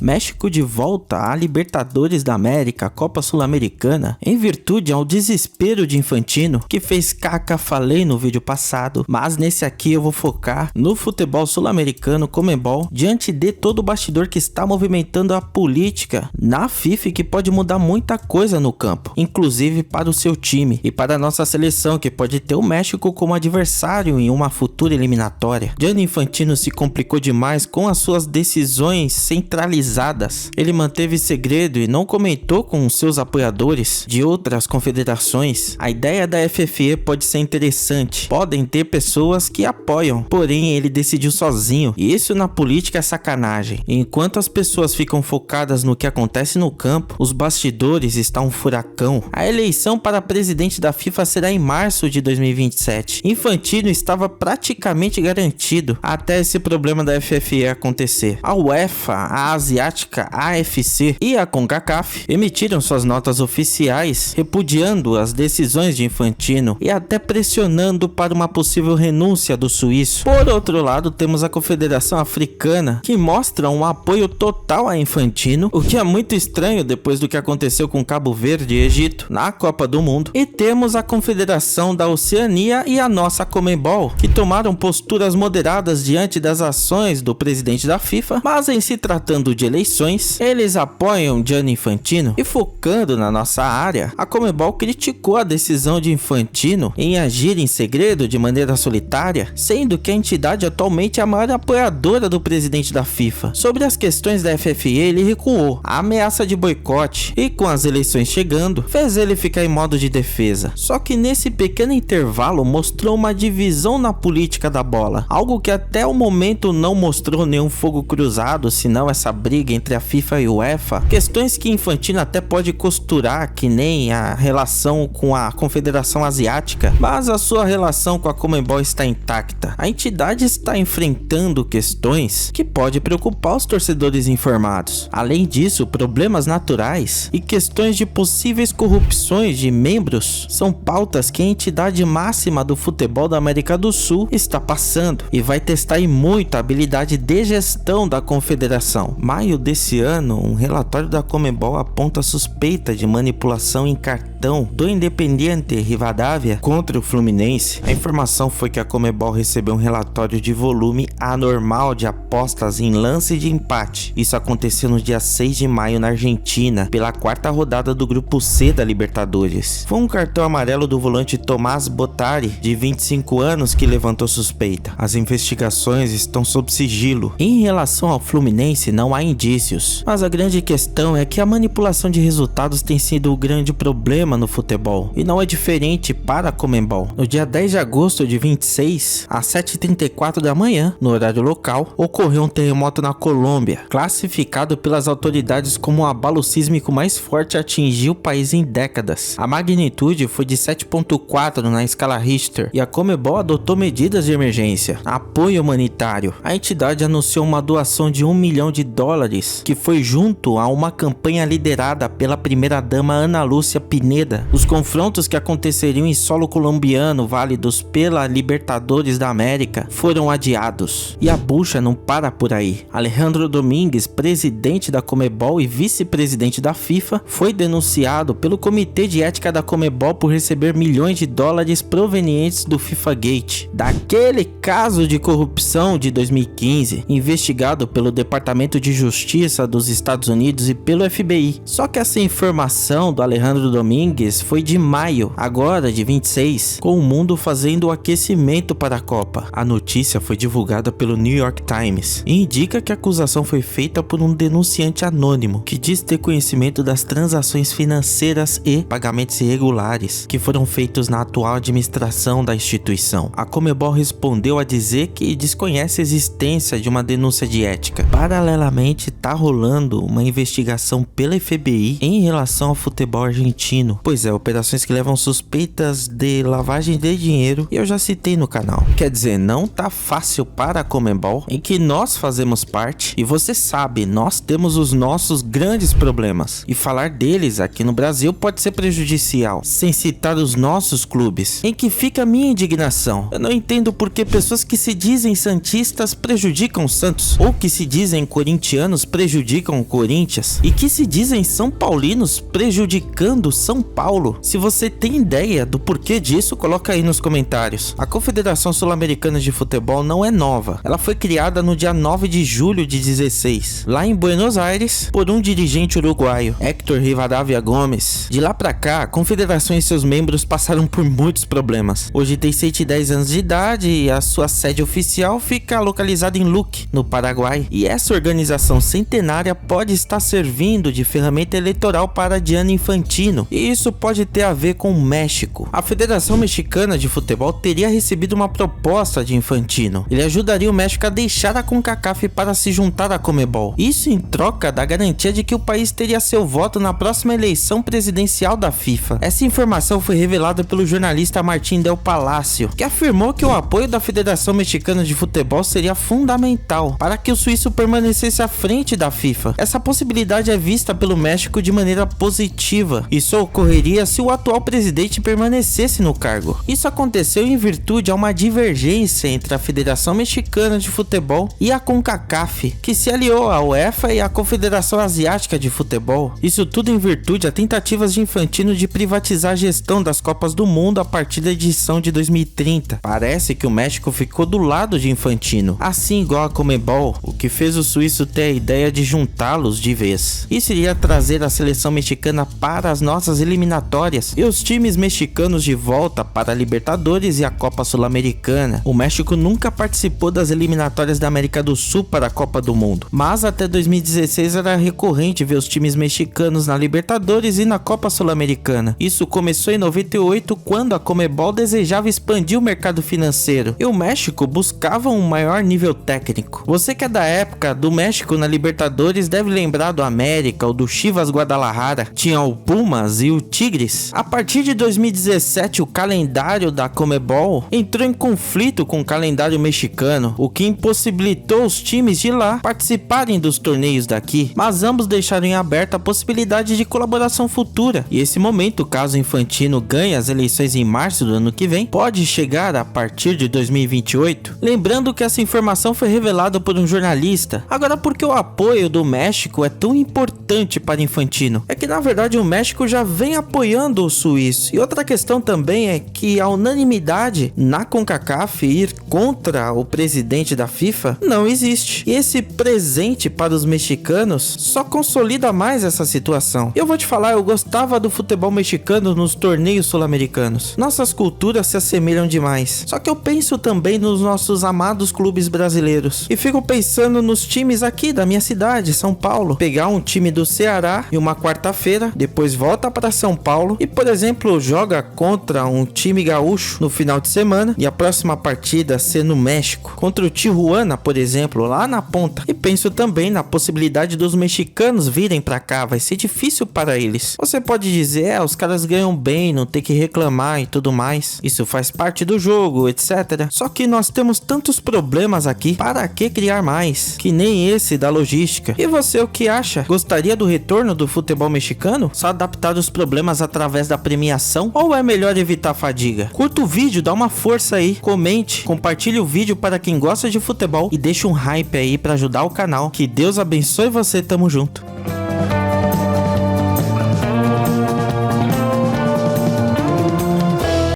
México de volta à Libertadores da América, Copa Sul-Americana, em virtude ao desespero de Infantino, que fez caca, falei no vídeo passado, mas nesse aqui eu vou focar no futebol sul-americano, Conmebol, diante de todo o bastidor que está movimentando a política na FIFA, que pode mudar muita coisa no campo, inclusive para o seu time e para a nossa seleção, que pode ter o México como adversário em uma futura eliminatória. Gianni Infantino se complicou demais com as suas decisões centralizadas. Ele manteve segredo e não comentou com seus apoiadores de outras confederações. A ideia da FFE pode ser interessante, podem ter pessoas que apoiam, porém ele decidiu sozinho, e isso na política é sacanagem. Enquanto as pessoas ficam focadas no que acontece no campo, os bastidores estão um furacão. A eleição para presidente da FIFA será em março de 2027. Infantino estava praticamente garantido até esse problema da FFE acontecer. A UEFA, a Asiática, a AFC e a CONCACAF emitiram suas notas oficiais repudiando as decisões de Infantino e até pressionando para uma possível renúncia do suíço. Por outro lado, temos a Confederação Africana, que mostra um apoio total a Infantino, o que é muito estranho depois do que aconteceu com Cabo Verde e Egito na Copa do Mundo. E temos a Confederação da Oceania e a nossa Conmebol, que tomaram posturas moderadas diante das ações do presidente da FIFA, mas em se tratando de eleições, eles apoiam Gianni Infantino. E focando na nossa área, a Conmebol criticou a decisão de Infantino em agir em segredo de maneira solitária, sendo que a entidade atualmente é a maior apoiadora do presidente da FIFA. Sobre as questões da FFE, ele recuou a ameaça de boicote e, com as eleições chegando, fez ele ficar em modo de defesa. Só que nesse pequeno intervalo mostrou uma divisão na política da bola, algo que até o momento não mostrou nenhum fogo cruzado, senão essa briga entre a FIFA e a UEFA, questões que Infantino até pode costurar, que nem a relação com a Confederação Asiática, mas a sua relação com a Conmebol está intacta. A entidade está enfrentando questões que pode preocupar os torcedores informados. Além disso, problemas naturais e questões de possíveis corrupções de membros são pautas que a entidade máxima do futebol da América do Sul está passando e vai testar em muito a habilidade de gestão da confederação. Maio desse ano, um relatório da Conmebol aponta suspeita de manipulação em cartão do Independiente Rivadavia contra o Fluminense. A informação foi que a Conmebol recebeu um relatório de volume anormal de apostas em lance de empate. Isso aconteceu no dia 6 de maio na Argentina, pela quarta rodada do grupo C da Libertadores. Foi um cartão amarelo do volante Tomás Bottari, de 25 anos, que levantou suspeita. As investigações estão sob sigilo. Em relação ao Fluminense, não há indícios, mas a grande questão é que a manipulação de resultados tem sido o grande problema no futebol, e não é diferente para a Conmebol. No dia 10 de agosto de 26, às 7h34 da manhã, no horário local, ocorreu um terremoto na Colômbia, classificado pelas autoridades como o abalo sísmico mais forte a atingir o país em décadas. A magnitude foi de 7.4 na escala Richter, e a Conmebol adotou medidas de emergência. Apoio humanitário. A entidade anunciou uma doação de $1 milhão, que foi junto a uma campanha liderada pela primeira-dama Ana Lúcia Pineda. Os confrontos que aconteceriam em solo colombiano, válidos pela Libertadores da América, foram adiados. E a bucha não para por aí. Alejandro Domingues, presidente da Conmebol e vice-presidente da FIFA, foi denunciado pelo Comitê de Ética da Conmebol por receber milhões de dólares provenientes do FIFA Gate, daquele caso de corrupção de 2015, investigado pelo Departamento de Justiça dos Estados Unidos e pelo FBI. Só que essa informação do Alejandro Domingues foi de maio, agora de 26, com o mundo fazendo o aquecimento para a Copa. A notícia foi divulgada pelo New York Times e indica que a acusação foi feita por um denunciante anônimo que diz ter conhecimento das transações financeiras e pagamentos irregulares que foram feitos na atual administração da instituição. A Conmebol respondeu a dizer que desconhece a existência de uma denúncia de ética. Paralelamente, está rolando uma investigação pela FBI em relação ao futebol argentino, Infantino. Pois é, operações que levam suspeitas de lavagem de dinheiro, e eu já citei no canal. Quer dizer, não tá fácil para a Conmebol, em que nós fazemos parte, e você sabe, nós temos os nossos grandes problemas, e falar deles aqui no Brasil pode ser prejudicial, sem citar os nossos clubes, em que fica a minha indignação. Eu não entendo por que pessoas que se dizem santistas prejudicam o Santos, ou que se dizem corintianos prejudicam o Corinthians, e que se dizem são paulinos prejudicando São Paulo. Se você tem ideia do porquê disso, coloca aí nos comentários. A Confederação Sul-Americana de Futebol não é nova, ela foi criada no dia 9 de julho de 16, lá em Buenos Aires, por um dirigente uruguaio, Héctor Rivadavia Gomes. De lá pra cá, a confederação e seus membros passaram por muitos problemas. Hoje tem 110 anos de idade e a sua sede oficial fica localizada em Luque, no Paraguai. E essa organização centenária pode estar servindo de ferramenta eleitoral para Gianni Infantino, e isso pode ter a ver com o México. A Federação Mexicana de Futebol teria recebido uma proposta de Infantino. Ele ajudaria o México a deixar a CONCACAF para se juntar à Conmebol. Isso em troca da garantia de que o país teria seu voto na próxima eleição presidencial da FIFA. Essa informação foi revelada pelo jornalista Martín Del Palacio, que afirmou que o apoio da Federação Mexicana de Futebol seria fundamental para que o suíço permanecesse à frente da FIFA. Essa possibilidade é vista pelo México de maneira positiva. Isso ocorreria se o atual presidente permanecesse no cargo. Isso aconteceu em virtude a uma divergência entre a Federação Mexicana de Futebol e a CONCACAF, que se aliou à UEFA e à Confederação Asiática de Futebol. Isso tudo em virtude a tentativas de Infantino de privatizar a gestão das Copas do Mundo a partir da edição de 2030. Parece que o México ficou do lado de Infantino, assim igual a Conmebol, o que fez o suíço ter a ideia de juntá-los de vez. Isso iria trazer a seleção mexicana para as nossas eliminatórias e os times mexicanos de volta para a Libertadores e a Copa Sul-Americana. O México nunca participou das eliminatórias da América do Sul para a Copa do Mundo, mas até 2016 era recorrente ver os times mexicanos na Libertadores e na Copa Sul-Americana. Isso começou em 98, quando a Conmebol desejava expandir o mercado financeiro e o México buscava um maior nível técnico. Você que é da época do México na Libertadores deve lembrar do América ou do Chivas Guadalajara. Tinha o Pumas e o Tigres. A partir de 2017, o calendário da Conmebol entrou em conflito com o calendário mexicano, o que impossibilitou os times de lá participarem dos torneios daqui, mas ambos deixaram em aberto a possibilidade de colaboração futura. E esse momento, caso Infantino ganhe as eleições em março do ano que vem, pode chegar a partir de 2028. Lembrando que essa informação foi revelada por um jornalista. Agora, por que o apoio do México é tão importante para Infantino? É que na verdade o México já vem apoiando o suíço. E outra questão também é que a unanimidade na CONCACAF ir contra o presidente da FIFA não existe. E esse presente para os mexicanos só consolida mais essa situação. Eu vou te falar, eu gostava do futebol mexicano nos torneios sul-americanos. Nossas culturas se assemelham demais. Só que eu penso também nos nossos amados clubes brasileiros. E fico pensando nos times aqui da minha cidade, São Paulo. Pegar um time do Ceará em uma quarta-feira, depois volta para São Paulo e, por exemplo, joga contra um time gaúcho no final de semana e a próxima partida ser no México, contra o Tijuana, por exemplo, lá na ponta. E penso também na possibilidade dos mexicanos virem pra cá, vai ser difícil para eles. Você pode dizer, os caras ganham bem, não tem que reclamar e tudo mais. Isso faz parte do jogo, etc. Só que nós temos tantos problemas aqui, para que criar mais? Que nem esse da logística. E você, o que acha? Gostaria do retorno do futebol mexicano? Só adaptar os problemas através da premiação? Ou é melhor evitar a fadiga? Curta o vídeo, dá uma força aí, comente, compartilhe o vídeo para quem gosta de futebol e deixa um hype aí para ajudar o canal. Que Deus abençoe você, tamo junto.